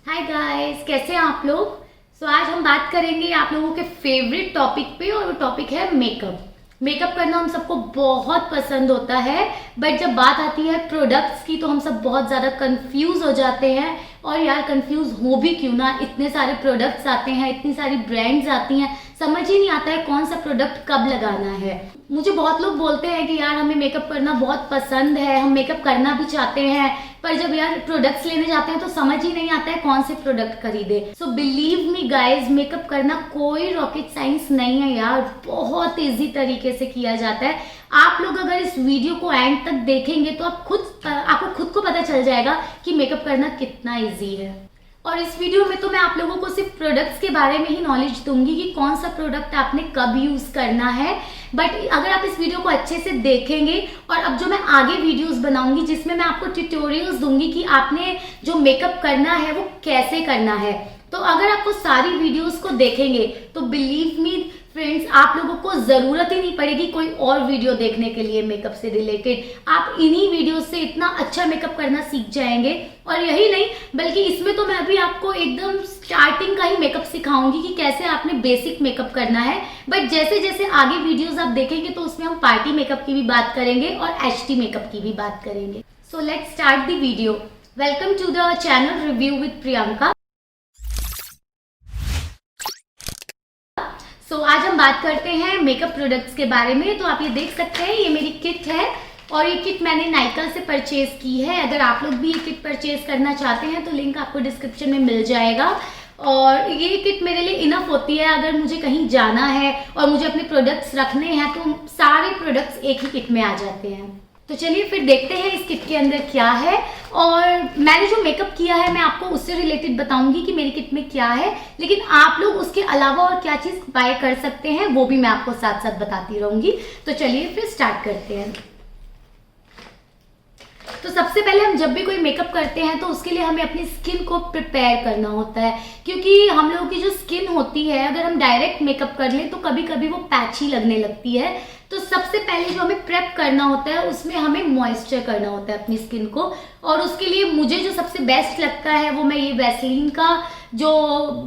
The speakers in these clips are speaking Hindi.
हाय गाइस, कैसे हैं आप लोग। आज हम बात करेंगे आप लोगों के फेवरेट टॉपिक पे, और वो टॉपिक है मेकअप। मेकअप करना हम सबको बहुत पसंद होता है, बट जब बात आती है प्रोडक्ट्स की तो हम सब बहुत ज़्यादा कंफ्यूज हो जाते हैं। और यार कंफ्यूज हो भी क्यों ना, इतने सारे प्रोडक्ट्स आते हैं, इतनी सारी ब्रांड्स आती हैं, समझ ही नहीं आता है कौन सा प्रोडक्ट कब लगाना है। मुझे बहुत लोग बोलते हैं कि यार हमें मेकअप करना बहुत पसंद है, हम मेकअप करना भी चाहते हैं, पर जब यार प्रोडक्ट्स लेने जाते हैं तो समझ ही नहीं आता है कौन से प्रोडक्ट खरीदे। So believe me guys, makeup करना कोई रॉकेट साइंस नहीं है यार, बहुत इजी तरीके से किया जाता है। आप लोग अगर इस वीडियो को एंड तक देखेंगे तो आपको खुद को पता चल जाएगा कि मेकअप करना कितना इजी है। और इस वीडियो में तो मैं आप लोगों को सिर्फ प्रोडक्ट्स के बारे में ही नॉलेज दूंगी कि कौन सा प्रोडक्ट आपने कब यूज करना है। बट अगर आप इस वीडियो को अच्छे से देखेंगे, और अब जो मैं आगे वीडियोस बनाऊंगी जिसमें मैं आपको ट्यूटोरियल्स दूंगी कि आपने जो मेकअप करना है वो कैसे करना है, तो अगर आप वो सारी वीडियोस को देखेंगे तो बिलीव मी फ्रेंड्स, आप लोगों को जरूरत ही नहीं पड़ेगी कोई और वीडियो देखने के लिए मेकअप से रिलेटेड। आप इन्हीं वीडियो से इतना अच्छा मेकअप करना सीख जाएंगे। और यही नहीं, बल्कि इसमें तो मैं अभी आपको एकदम स्टार्टिंग का ही मेकअप सिखाऊंगी कि कैसे आपने बेसिक मेकअप करना है। बट जैसे जैसे आगे वीडियोस आप देखेंगे तो उसमें हम पार्टी मेकअप की भी बात करेंगे और एचडी मेकअप की भी बात करेंगे। So let's start the video. Welcome to the channel review with Priyanka. आज हम बात करते हैं मेकअप प्रोडक्ट्स के बारे में। तो आप ये देख सकते हैं, ये मेरी किट है, और ये किट मैंने नाइका से परचेज की है। अगर आप लोग भी ये किट परचेज करना चाहते हैं तो लिंक आपको डिस्क्रिप्शन में मिल जाएगा। और ये किट मेरे लिए इनफ होती है, अगर मुझे कहीं जाना है और मुझे अपने प्रोडक्ट्स रखने हैं तो सारे प्रोडक्ट्स एक ही किट में आ जाते हैं। तो चलिए फिर देखते हैं इस किट के अंदर क्या है। और मैंने जो मेकअप किया है मैं आपको उससे रिलेटेड बताऊंगी कि मेरी किट में क्या है, लेकिन आप लोग उसके अलावा और क्या चीज बाय कर सकते हैं वो भी मैं आपको साथ साथ बताती रहूंगी। तो चलिए फिर स्टार्ट करते हैं। तो सबसे पहले हम जब भी कोई मेकअप करते हैं तो उसके लिए हमें अपनी स्किन को प्रिपेयर करना होता है, क्योंकि हम लोगों की जो स्किन होती है अगर हम डायरेक्ट मेकअप कर लें तो कभी कभी वो पैची लगने लगती है। तो सबसे पहले जो हमें प्रेप करना होता है उसमें हमें मॉइस्चर करना होता है अपनी स्किन को। और उसके लिए मुझे जो सबसे बेस्ट लगता है वो मैं ये वैसलीन का जो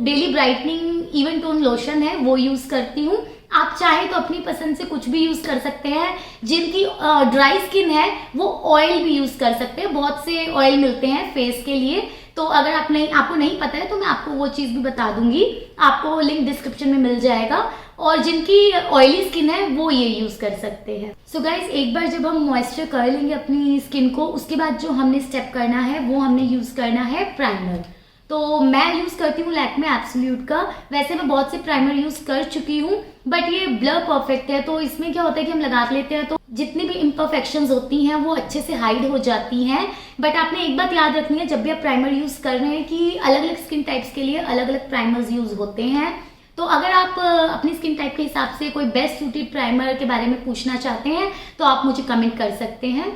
daily brightening even tone lotion है वो यूज करती हूँ। आप चाहे तो अपनी पसंद से कुछ भी यूज कर सकते हैं। जिनकी ड्राई स्किन है वो ऑयल भी यूज कर सकते हैं, बहुत से ऑयल मिलते हैं फेस के लिए। तो अगर आपको नहीं पता है तो मैं आपको वो चीज भी बता दूंगी, आपको लिंक डिस्क्रिप्शन में मिल जाएगा। और जिनकी ऑयली स्किन है वो ये यूज कर सकते हैं। सो गाइज, एक बार जब हम मॉइस्चर कर लेंगे अपनी स्किन को, उसके बाद जो हमने स्टेप करना है वो हमने यूज करना है प्राइमर। तो मैं यूज करती हूँ लैक्मे एब्सोल्यूट का। वैसे मैं बहुत से प्राइमर यूज कर चुकी हूँ, बट ये ब्लर परफेक्ट है, तो इसमें क्या होता है कि हम लगा लेते हैं तो जितनी भी इम्परफेक्शंस होती हैं वो अच्छे से हाइड हो जाती हैं। बट आपने एक बात याद रखनी है जब भी आप प्राइमर यूज कर रहे हैं कि अलग अलग स्किन टाइप्स के लिए अलग अलग प्राइमर्स यूज होते हैं। तो अगर आप अपनी स्किन टाइप के हिसाब से कोई बेस्ट सूटेड प्राइमर के बारे में पूछना चाहते हैं तो आप मुझे कमेंट कर सकते हैं।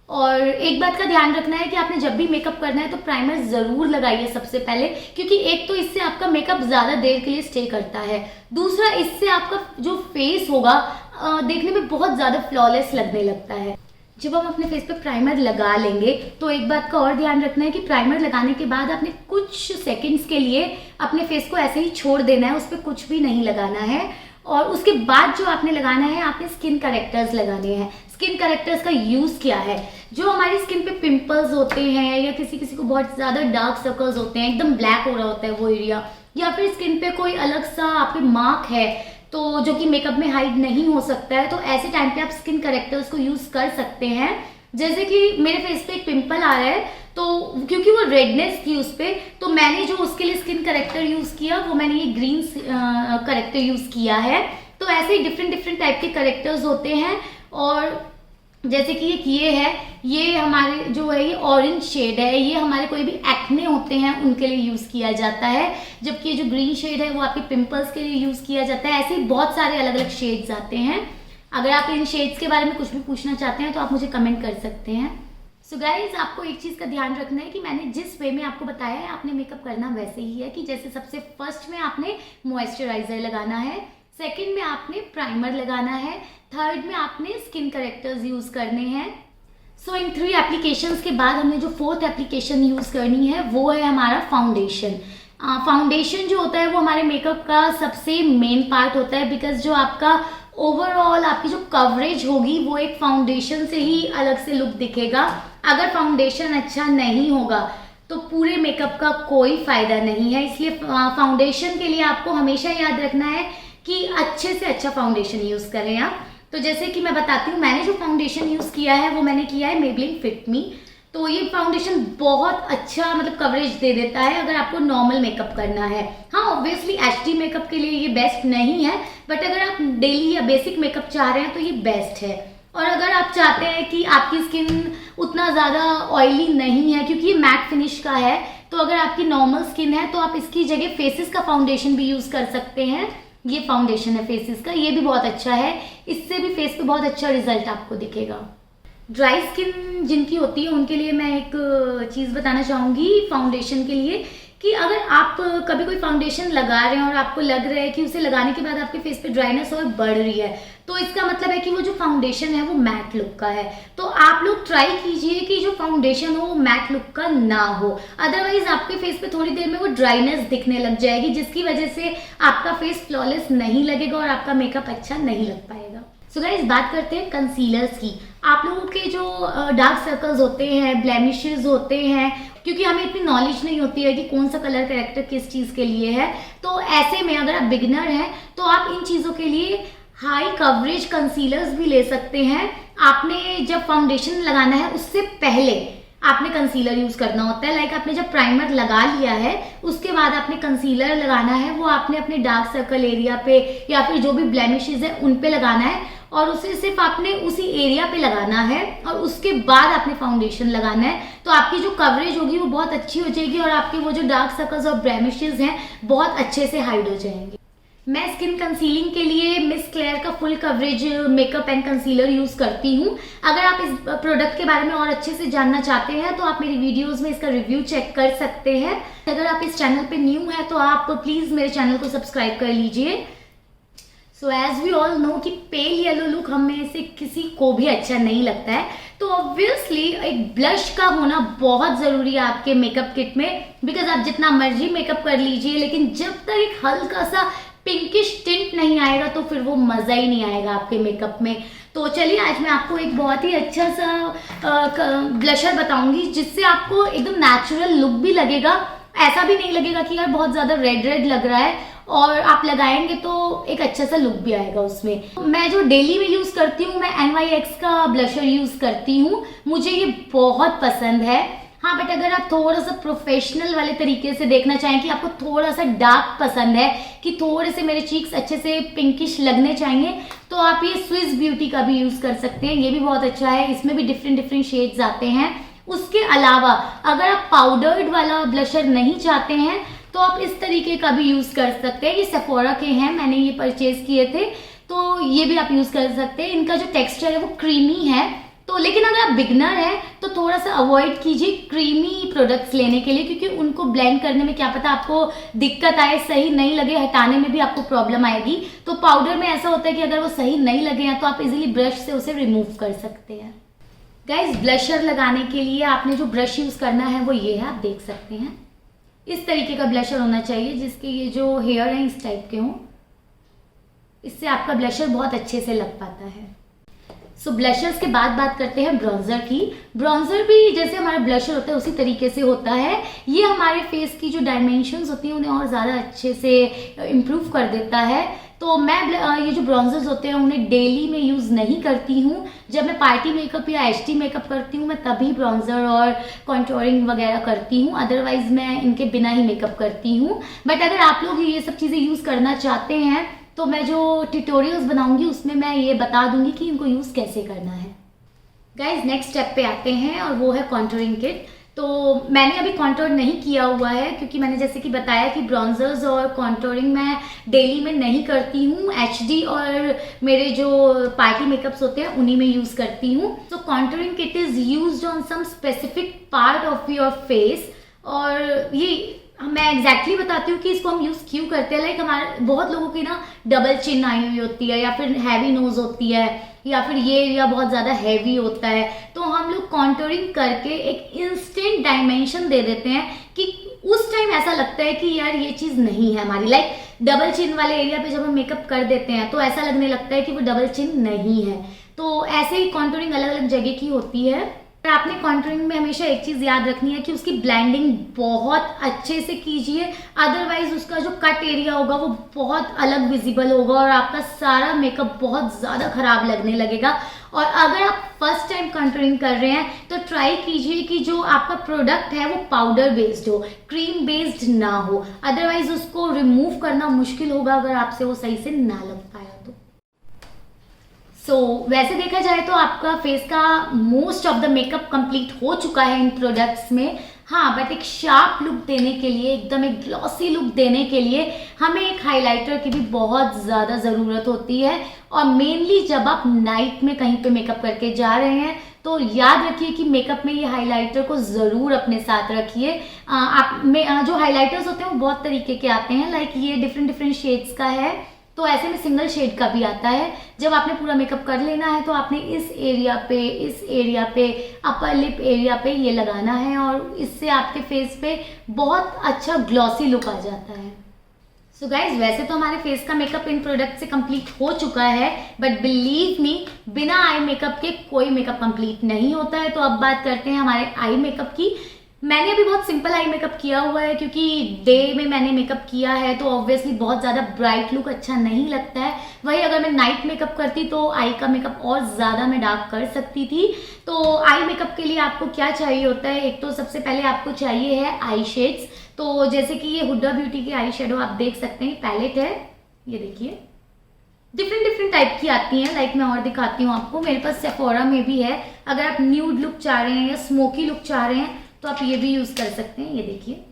और एक बात का ध्यान रखना है कि आपने जब भी मेकअप करना है तो प्राइमर जरूर लगाइए सबसे पहले, क्योंकि एक तो इससे आपका मेकअप ज्यादा देर के लिए स्टे करता है, दूसरा इससे आपका जो फेस होगा देखने में बहुत ज्यादा फ्लॉलेस लगने लगता है। जब हम अपने फेस पे प्राइमर लगा लेंगे तो एक बात का और ध्यान रखना है कि प्राइमर लगाने के बाद आपने कुछ सेकंड्स के लिए अपने फेस को ऐसे ही छोड़ देना है, उस पर कुछ भी नहीं लगाना है। और उसके बाद जो आपने लगाना है, आपने स्किन करेक्टर्स लगाने हैं। स्किन करेक्टर्स का यूज क्या है, जो हमारी स्किन पे पिंपल्स होते हैं या किसी किसी को बहुत ज्यादा डार्क सर्कल्स होते हैं, एकदम ब्लैक हो रहा होता है वो एरिया, या फिर स्किन पे कोई अलग सा आपके मार्क है तो जो कि मेकअप में हाइड नहीं हो सकता है, तो ऐसे टाइम पे आप स्किन करेक्टर्स को यूज कर सकते हैं। जैसे कि मेरे फेस पे एक पिंपल आ रहा है, तो क्योंकि वो रेडनेस थी उस पे, तो मैंने जो उसके लिए स्किन करेक्टर यूज किया वो मैंने ये ग्रीन करेक्टर यूज किया है। तो ऐसे ही डिफरेंट डिफरेंट टाइप के करेक्टर्स होते हैं। और जैसे कि ये है, ये हमारे जो है ये ऑरेंज शेड है, ये हमारे कोई भी एक्ने होते हैं उनके लिए यूज किया जाता है, जबकि ये जो ग्रीन शेड है वो आपके पिंपल्स के लिए यूज किया जाता है। ऐसे ही बहुत सारे अलग अलग शेड्स आते हैं। अगर आप इन शेड्स के बारे में कुछ भी पूछना चाहते हैं तो आप मुझे कमेंट कर सकते हैं। सो गाइज, आपको एक चीज का ध्यान रखना है कि मैंने जिस वे में आपको बताया है आपने मेकअप करना वैसे ही है, कि जैसे सबसे फर्स्ट में आपने मॉइस्चराइजर लगाना है, सेकंड में आपने प्राइमर लगाना है, थर्ड में आपने स्किन करेक्टर्स यूज करने हैं, सो इन 3 एप्लीकेशंस के बाद हमें जो 4th एप्लीकेशन यूज़ करनी है वो है हमारा फाउंडेशन। फाउंडेशन जो होता है वो हमारे मेकअप का सबसे मेन पार्ट होता है, बिकॉज जो आपका ओवरऑल आपकी जो कवरेज होगी वो एक फाउंडेशन से ही अलग से लुक दिखेगा। अगर फाउंडेशन अच्छा नहीं होगा तो पूरे मेकअप का कोई फायदा नहीं है। इसलिए फाउंडेशन के लिए आपको हमेशा याद रखना है कि अच्छे से अच्छा फाउंडेशन यूज़ करें आप। तो जैसे कि मैं बताती हूँ, मैंने जो फाउंडेशन यूज़ किया है वो मैंने किया है मेबलिन फिट मी। तो ये फाउंडेशन बहुत अच्छा मतलब कवरेज दे देता है अगर आपको नॉर्मल मेकअप करना है। हाँ, ऑब्वियसली एचडी मेकअप के लिए ये बेस्ट नहीं है, बट अगर आप डेली या बेसिक मेकअप चाह रहे हैं तो ये बेस्ट है। और अगर आप चाहते हैं कि आपकी स्किन उतना ज़्यादा ऑयली नहीं है, क्योंकि ये मैट फिनिश का है, तो अगर आपकी नॉर्मल स्किन है तो आप इसकी जगह फेसेस का फाउंडेशन भी यूज़ कर सकते हैं। ये फाउंडेशन है फेसेस का, ये भी बहुत अच्छा है, इससे भी फेस पे बहुत अच्छा रिजल्ट आपको दिखेगा। ड्राई स्किन जिनकी होती है उनके लिए मैं एक चीज़ बताना चाहूँगी फाउंडेशन के लिए, कि अगर आप कभी कोई फाउंडेशन लगा रहे हैं और आपको लग रहा है कि उसे लगाने के बाद आपके फेस पे ड्राइनेस और बढ़ रही है, तो इसका मतलब है कि वो जो फाउंडेशन है वो मैट लुक का है। तो आप लोग ट्राई कीजिए कि जो फाउंडेशन हो वो मैट लुक का ना हो, अदरवाइज आपके फेस पे थोड़ी देर में वो ड्राइनेस दिखने लग जाएगी, जिसकी वजह से आपका फेस फ्लॉलेस नहीं लगेगा और आपका मेकअप अच्छा नहीं लग पाएगा। सो गाइस, बात करते हैं कंसीलर्स की। आप लोगों के जो डार्क सर्कल्स होते हैं, ब्लेमिशेस होते हैं, क्योंकि हमें इतनी नॉलेज नहीं होती है कि कौन सा कलर करेक्टर किस चीज़ के लिए है, तो ऐसे में अगर आप बिगिनर हैं तो आप इन चीज़ों के लिए हाई कवरेज कंसीलर्स भी ले सकते हैं। आपने जब फाउंडेशन लगाना है उससे पहले आपने कंसीलर यूज करना होता है। लाइक आपने जब प्राइमर लगा लिया है उसके बाद आपने कंसीलर लगाना है, वो आपने अपने डार्क सर्कल एरिया पे या फिर जो भी ब्लेमिशेस है उन पे लगाना है, और उसे सिर्फ आपने उसी एरिया पे लगाना है और उसके बाद आपने फाउंडेशन लगाना है। तो आपकी जो कवरेज होगी वो बहुत अच्छी हो जाएगी और आपके वो जो डार्क सर्कल्स और ब्लेमिशेस हैं बहुत अच्छे से हाइड हो जाएंगे। मैं स्किन कंसीलिंग के लिए मिस क्लेयर का full coverage makeup and concealer use करती हूँ। अगर आप इस प्रोडक्ट के बारे में और अच्छे से जानना चाहते हैं तो आप मेरी वीडियोस में इसका रिव्यू चेक कर सकते हैं। अगर आप इस चैनल पे न्यू है तो आप प्लीज मेरे चैनल को सब्सक्राइब कर लीजिए। So as we all know कि पेल येलो लुक हम में से किसी को भी अच्छा नहीं लगता है, तो ऑब्वियसली एक ब्लश का होना बहुत जरूरी है आपके मेकअप किट में। बिकॉज आप जितना मर्जी मेकअप कर लीजिए, लेकिन जब तक एक हल्का सा पिंकिश टिंट नहीं आएगा तो फिर वो मजा ही नहीं आएगा आपके मेकअप में। तो चलिए आज मैं आपको एक बहुत ही अच्छा सा ब्लशर बताऊंगी जिससे आपको एकदम नेचुरल लुक भी लगेगा, ऐसा भी नहीं लगेगा कि यार बहुत ज्यादा रेड रेड लग रहा है, और आप लगाएंगे तो एक अच्छा सा लुक भी आएगा उसमें। मैं जो डेली में यूज करती हूँ, मैं NYX का ब्लशर यूज करती हूँ, मुझे ये बहुत पसंद है। हाँ, बट अगर आप थोड़ा सा प्रोफेशनल वाले तरीके से देखना चाहें कि आपको थोड़ा सा डार्क पसंद है, कि थोड़े से मेरे चीक्स अच्छे से पिंकिश लगने चाहिए, तो आप ये स्विस ब्यूटी का भी यूज कर सकते हैं। ये भी बहुत अच्छा है, इसमें भी डिफरेंट शेड्स आते हैं। उसके अलावा अगर आप पाउडर्ड वाला ब्लशर नहीं चाहते हैं तो आप इस तरीके का भी यूज कर सकते हैं। ये सेफोरा के हैं, मैंने ये परचेज किए थे, तो ये भी आप यूज कर सकते हैं। इनका जो टेक्सचर है वो क्रीमी है, तो लेकिन अगर आप बिगनर हैं तो थोड़ा सा अवॉइड कीजिए क्रीमी प्रोडक्ट्स लेने के लिए, क्योंकि उनको ब्लेंड करने में क्या पता आपको दिक्कत आए, सही नहीं लगे, हटाने में भी आपको प्रॉब्लम आएगी। तो पाउडर में ऐसा होता है कि अगर वो सही नहीं लगे हैं तो आप इजीली ब्रश से उसे रिमूव कर सकते हैं। गाइज, ब्लशर लगाने के लिए आपने जो ब्रश यूज करना है वो ये है, आप देख सकते हैं। इस तरीके का ब्लशर होना चाहिए जिसके ये जो हेयर हैं इस टाइप के हों, इससे आपका ब्लशर बहुत अच्छे से लग पाता है। सो ब्लशर्स के बाद बात करते हैं ब्रॉन्जर की। ब्रॉन्जर भी जैसे हमारा ब्लशर होता है उसी तरीके से होता है। ये हमारे फेस की जो डायमेंशंस होती हैं उन्हें और ज़्यादा अच्छे से इम्प्रूव कर देता है। तो मैं ये जो ब्रॉन्जर्स होते हैं उन्हें डेली में यूज़ नहीं करती हूँ। जब मैं पार्टी मेकअप या एचडी मेकअप करती हूँ मैं तभी ब्रॉन्जर और कॉन्टोरिंग वगैरह करती हूँ, अदरवाइज मैं इनके बिना ही मेकअप करती हूँ। बट अगर आप लोग ये सब चीज़ें यूज़ करना चाहते हैं तो मैं जो ट्यूटोरियल्स बनाऊंगी उसमें मैं ये बता दूंगी कि इनको यूज़ कैसे करना है। गाइज, नेक्स्ट स्टेप पे आते हैं और वो है कॉन्टोरिंग किट। तो मैंने अभी कॉन्टोर नहीं किया हुआ है क्योंकि मैंने जैसे कि बताया कि ब्रॉन्जर्स और कॉन्टोरिंग मैं डेली में नहीं करती हूँ, एचडी और मेरे जो पार्टी मेकअप्स होते हैं उन्हीं में यूज़ करती हूँ। तो contouring kit is used on some specific part of your face, और ये मैं एग्जैक्टली बताती हूँ कि इसको हम यूज़ क्यों करते हैं। लाइक हमारे बहुत लोगों की ना डबल चिन आई हुई होती है, या फिर हैवी नोज होती है, या फिर ये एरिया बहुत ज़्यादा हैवी होता है, तो हम लोग कॉन्टोरिंग करके एक इंस्टेंट डायमेंशन दे देते हैं कि उस टाइम ऐसा लगता है कि यार ये चीज़ नहीं है हमारी। लाइक डबल चिन वाले एरिया पे जब हम मेकअप कर देते हैं तो ऐसा लगने लगता है कि वो डबल चिन नहीं है। तो ऐसे ही कॉन्टोरिंग अलग अलग जगह की होती है। पर आपने कॉन्टोरिंग में हमेशा एक चीज़ याद रखनी है कि उसकी ब्लेंडिंग बहुत अच्छे से कीजिए, अदरवाइज उसका जो कट एरिया होगा वो बहुत अलग विजिबल होगा और आपका सारा मेकअप बहुत ज़्यादा खराब लगने लगेगा। और अगर आप फर्स्ट टाइम कॉन्टोरिंग कर रहे हैं तो ट्राई कीजिए कि जो आपका प्रोडक्ट है वो पाउडर बेस्ड हो, क्रीम बेस्ड ना हो, अदरवाइज उसको रिमूव करना मुश्किल होगा अगर आपसे वो सही से ना लग पाया तो। वैसे देखा जाए तो आपका फेस का most of the makeup complete हो चुका है इन प्रोडक्ट्स में। हाँ, बट एक शार्प लुक देने के लिए, एकदम एक ग्लॉसी लुक देने के लिए हमें एक हाइलाइटर की भी बहुत ज़्यादा ज़रूरत होती है। और मेनली जब आप नाइट में कहीं पे मेकअप करके जा रहे हैं तो याद रखिए कि मेकअप में ये हाइलाइटर को ज़रूर अपने साथ रखिए। आप में जो हाइलाइटर्स होते हैं वो बहुत तरीके के आते हैं, लाइक ये डिफरेंट शेड्स का है, तो ऐसे में सिंगल शेड का भी आता है। जब आपने पूरा मेकअप कर लेना है तो आपने इस एरिया पे अपर लिप एरिया पे ये लगाना है और इससे आपके फेस पे बहुत अच्छा ग्लॉसी लुक आ जाता है। सो गाइज, वैसे तो हमारे फेस का मेकअप इन प्रोडक्ट से कंप्लीट हो चुका है, बट बिलीव मी, बिना आई मेकअप के कोई मेकअप कंप्लीट नहीं होता है। तो अब बात करते हैं हमारे आई मेकअप की। मैंने अभी बहुत सिंपल आई मेकअप किया हुआ है क्योंकि डे में मैंने मेकअप किया है तो ऑब्वियसली बहुत ज़्यादा ब्राइट लुक अच्छा नहीं लगता है। वही अगर मैं नाइट मेकअप करती तो आई का मेकअप और ज़्यादा मैं डार्क कर सकती थी। तो आई मेकअप के लिए आपको क्या चाहिए होता है, एक तो सबसे पहले आपको चाहिए है आई शेड्स। तो जैसे कि ये हुडा ब्यूटी की आई शेडो आप देख सकते हैं, पैलेट है, ये देखिए डिफरेंट टाइप की आती हैं। लाइक मैं और दिखाती हूँ आपको, मेरे पास सेफोरा में भी है। अगर आप न्यूड लुक चाह रहे हैं या स्मोकी लुक चाह रहे हैं तो आप ये भी यूज़ कर सकते हैं, ये देखिए।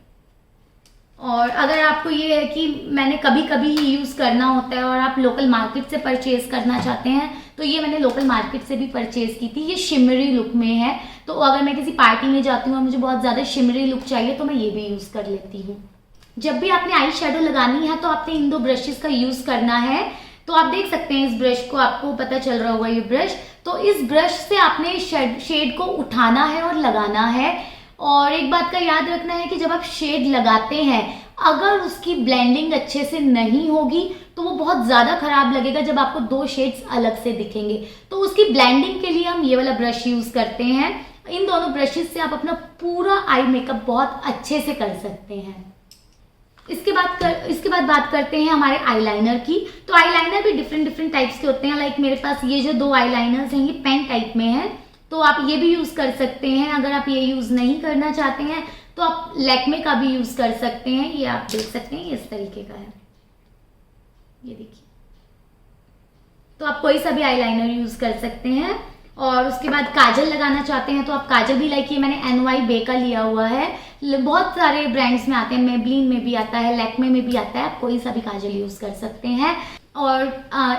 और अगर आपको ये है कि मैंने कभी कभी ही यूज़ करना होता है और आप लोकल मार्केट से परचेज करना चाहते हैं तो ये मैंने लोकल मार्केट से भी परचेज की थी। ये शिमरी लुक में है, तो अगर मैं किसी पार्टी में जाती हूँ और मुझे बहुत ज़्यादा शिमरी लुक चाहिए तो मैं ये भी यूज़ कर लेती हूँ। जब भी आपने आई शेडो लगानी है तो आपने इन दो ब्रशेस का यूज़ करना है। तो आप देख सकते हैं इस ब्रश को, आपको पता चल रहा होगा ये ब्रश। तो इस ब्रश से आपने शेड को उठाना है और लगाना है। और एक बात का याद रखना है कि जब आप शेड लगाते हैं अगर उसकी ब्लेंडिंग अच्छे से नहीं होगी तो वो बहुत ज़्यादा खराब लगेगा जब आपको दो शेड्स अलग से दिखेंगे। तो उसकी ब्लेंडिंग के लिए हम ये वाला ब्रश यूज़ करते हैं। इन दोनों ब्रशेस से आप अपना पूरा आई मेकअप बहुत अच्छे से कर सकते हैं। इसके बाद बात करते हैं हमारे आईलाइनर की। तो आईलाइनर भी डिफरेंट टाइप्स के होते हैं। लाइक मेरे पास ये जो दो आईलाइनर्स हैं ये पेन टाइप में है, तो आप ये भी यूज़ कर सकते हैं। अगर आप ये यूज़ नहीं करना चाहते हैं तो आप लैक्मे का भी यूज़ कर सकते हैं। ये आप देख सकते हैं, ये इस तरीके का है, ये देखिए। तो आप कोई सा भी आईलाइनर यूज़ कर सकते हैं। और उसके बाद काजल लगाना चाहते हैं तो आप काजल भी, लाइक ये मैंने NY बे का लिया हुआ है, बहुत सारे ब्रांड्स में आते हैं, मेबलिन में भी आता है, लैक्मे में भी आता है, आप कोई सा भी काजल यूज़ कर सकते हैं। और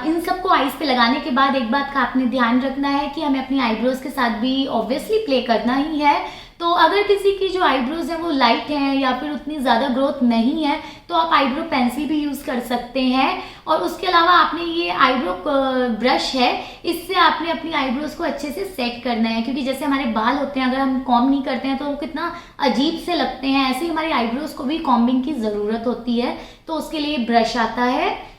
इन सबको आईज पे लगाने के बाद एक बात का आपने ध्यान रखना है कि हमें अपनी आईब्रोज के साथ भी ऑब्वियसली प्ले करना ही है। तो अगर किसी की जो आईब्रोज है वो लाइट है या फिर उतनी ज़्यादा ग्रोथ नहीं है तो आप आईब्रो पेंसिल भी यूज़ कर सकते हैं। और उसके अलावा आपने ये आईब्रो ब्रश है, इससे आपने अपनी आईब्रोज को अच्छे से सेट करना है, क्योंकि जैसे हमारे बाल होते हैं अगर हम कॉम्ब नहीं करते हैं तो वो कितना अजीब से लगते हैं, ऐसे ही हमारी आईब्रोज को भी कॉम्बिंग की ज़रूरत होती है। तो उसके लिए ब्रश आता है।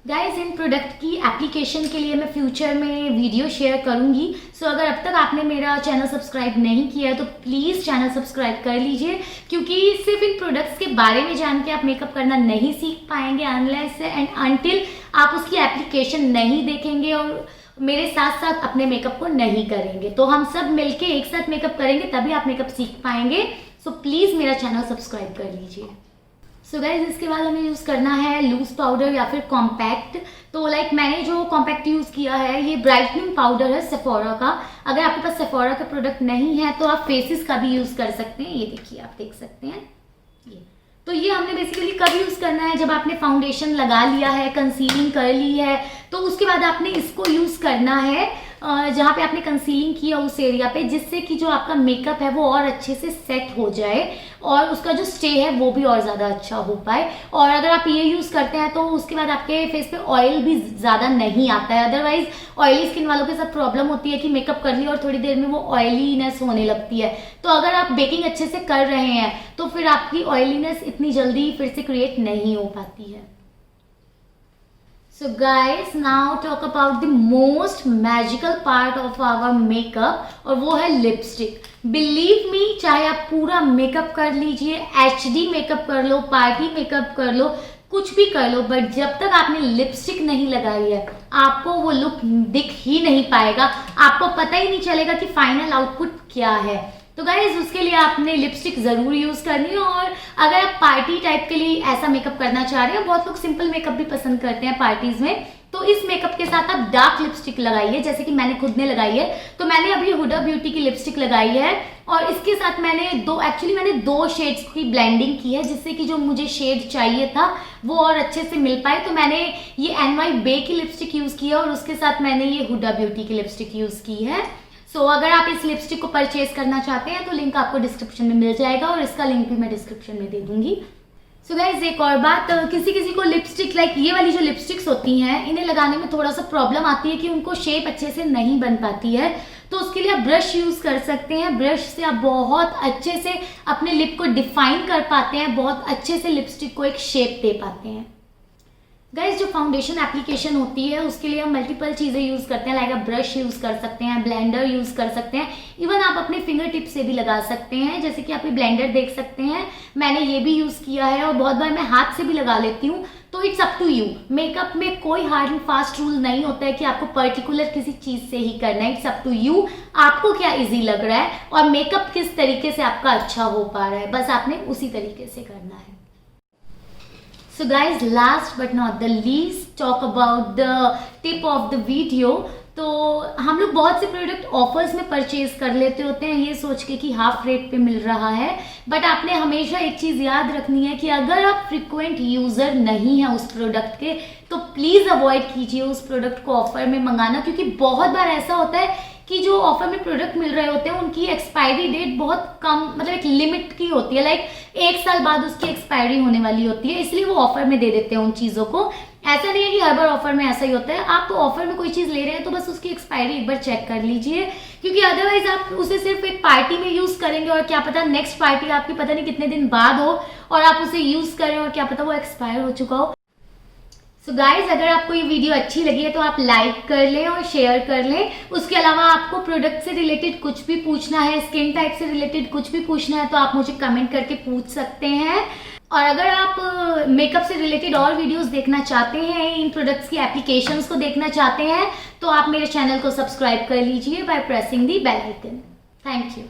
गाइज, इन प्रोडक्ट की एप्लीकेशन के लिए मैं फ्यूचर में वीडियो शेयर करूंगी। सो अगर अब तक आपने मेरा चैनल सब्सक्राइब नहीं किया है तो प्लीज़ चैनल सब्सक्राइब कर लीजिए, क्योंकि सिर्फ इन प्रोडक्ट्स के बारे में जान के आप मेकअप करना नहीं सीख पाएंगे अनलेस एंड अनटिल आप उसकी एप्लीकेशन नहीं देखेंगे और मेरे साथ साथ अपने मेकअप को नहीं करेंगे। तो हम सब मिलके एक साथ मेकअप करेंगे तभी आप मेकअप सीख पाएंगे। सो प्लीज़ मेरा चैनल सब्सक्राइब कर लीजिए। सो गाइज, इसके बाद हमें यूज़ करना है लूज पाउडर या फिर कॉम्पैक्ट। तो लाइक मैंने जो कॉम्पैक्ट यूज़ किया है ये ब्राइटनिंग पाउडर है सेफोरा का। अगर आपके पास सेफोरा का प्रोडक्ट नहीं है तो आप फेसिस का भी यूज़ कर सकते हैं। ये देखिए, आप देख सकते हैं ये। तो ये हमने बेसिकली कब यूज़ करना है, जब आपने फाउंडेशन लगा लिया है, कंसीलिंग कर ली है, तो उसके बाद आपने इसको यूज़ करना है जहाँ पे आपने कंसीलिंग किया उस एरिया पे, जिससे कि जो आपका मेकअप है वो और अच्छे से सेट हो जाए और उसका जो स्टे है वो भी और ज़्यादा अच्छा हो पाए। और अगर आप ये यूज़ करते हैं तो उसके बाद आपके फेस पे ऑयल भी ज़्यादा नहीं आता है। अदरवाइज ऑयली स्किन वालों के साथ प्रॉब्लम होती है कि मेकअप कर लिया और थोड़ी देर में वो ऑयलीनेस होने लगती है। तो अगर आप बेकिंग अच्छे से कर रहे हैं तो फिर आपकी ऑयलीनेस इतनी जल्दी फिर से क्रिएट नहीं हो पाती है। So guys, now talk about the most magical part of our makeup, और वो है लिपस्टिक। बिलीव मी, चाहे आप पूरा मेकअप कर लीजिए, HD मेकअप कर लो, पार्टी मेकअप कर लो, कुछ भी कर लो, बट जब तक आपने लिपस्टिक नहीं लगाई है आपको वो लुक दिख ही नहीं पाएगा, आपको पता ही नहीं चलेगा कि फाइनल आउटपुट क्या है। तो गाइज उसके लिए आपने लिपस्टिक ज़रूर यूज़ करनी है। और अगर आप पार्टी टाइप के लिए ऐसा मेकअप करना चाह रहे हैं, बहुत लोग सिंपल मेकअप भी पसंद करते हैं पार्टीज में, तो इस मेकअप के साथ आप डार्क लिपस्टिक लगाइए, जैसे कि मैंने खुद ने लगाई है। तो मैंने अभी हुडा ब्यूटी की लिपस्टिक लगाई है और इसके साथ मैंने दो शेड्स की ब्लेंडिंग की है, जिससे कि जो मुझे शेड चाहिए था वो और अच्छे से मिल पाए। तो मैंने ये NY बे की लिपस्टिक यूज़ की है और उसके साथ मैंने ये हुडा ब्यूटी की लिपस्टिक यूज़ की है। सो अगर आप इस लिपस्टिक को परचेज करना चाहते हैं तो लिंक आपको डिस्क्रिप्शन में मिल जाएगा और इसका लिंक भी मैं डिस्क्रिप्शन में दे दूंगी। सो गाइज एक और बात, किसी किसी को लिपस्टिक लाइक ये वाली जो लिपस्टिक्स होती हैं इन्हें लगाने में थोड़ा सा प्रॉब्लम आती है कि उनको शेप अच्छे से नहीं बन पाती है। तो उसके लिए आप ब्रश यूज़ कर सकते हैं। ब्रश से आप बहुत अच्छे से अपने लिप को डिफाइन कर पाते हैं, बहुत अच्छे से लिपस्टिक को एक शेप दे पाते हैं। गाइज जो फाउंडेशन एप्लीकेशन होती है उसके लिए हम मल्टीपल चीज़ें यूज़ करते हैं, लाइक आप ब्रश यूज़ कर सकते हैं, ब्लेंडर यूज़ कर सकते हैं, इवन आप अपने फिंगर टिप से भी लगा सकते हैं, जैसे कि आप ये ब्लेंडर देख सकते हैं, मैंने ये भी यूज़ किया है और बहुत बार मैं हाथ से भी लगा लेती हूँ। तो it's up to you, makeup में कोई हार्ड एंड फास्ट रूल नहीं होता है कि आपको पर्टिकुलर किसी चीज़ से ही करना है। इट्स अप टू यू, आपको क्या ईजी लग रहा है और मेकअप किस तरीके से आपका अच्छा हो पा रहा है, बस आपने उसी तरीके से करना है। So guys, last but not the least, talk about the tip of the video। तो हम लोग बहुत से प्रोडक्ट ऑफर्स में परचेज कर लेते होते हैं ये सोच के कि हाफ रेट पे मिल रहा है, बट आपने हमेशा एक चीज़ याद रखनी है कि अगर आप फ्रिक्वेंट यूज़र नहीं हैं उस प्रोडक्ट के तो प्लीज़ अवॉइड कीजिए उस प्रोडक्ट को ऑफर में मंगाना, क्योंकि बहुत बार ऐसा होता है कि जो ऑफर में प्रोडक्ट मिल रहे होते हैं उनकी एक्सपायरी डेट बहुत कम, मतलब एक लिमिट की होती है, लाइक 1 साल बाद उसकी एक्सपायरी होने वाली होती है, इसलिए वो ऑफर में दे देते हैं उन चीज़ों को। ऐसा नहीं है कि हर बार ऑफर में ऐसा ही होता है, आप तो ऑफर में कोई चीज़ ले रहे हैं तो बस उसकी एक्सपायरी एक बार चेक कर लीजिए, क्योंकि अदरवाइज आप उसे सिर्फ एक पार्टी में यूज़ करेंगे और क्या पता नेक्स्ट पार्टी आपकी पता नहीं कितने दिन बाद हो और आप उसे यूज़ करें और क्या पता वो एक्सपायर हो चुका हो। सो गाइज अगर आपको ये वीडियो अच्छी लगी है तो आप लाइक कर लें और शेयर कर लें। उसके अलावा आपको प्रोडक्ट से रिलेटेड कुछ भी पूछना है, स्किन टाइप से रिलेटेड कुछ भी पूछना है तो आप मुझे कमेंट करके पूछ सकते हैं। और अगर आप मेकअप से रिलेटेड और वीडियोस देखना चाहते हैं, इन प्रोडक्ट्स की एप्लीकेशंस को देखना चाहते हैं, तो आप मेरे चैनल को सब्सक्राइब कर लीजिए by pressing the bell icon. Thank you.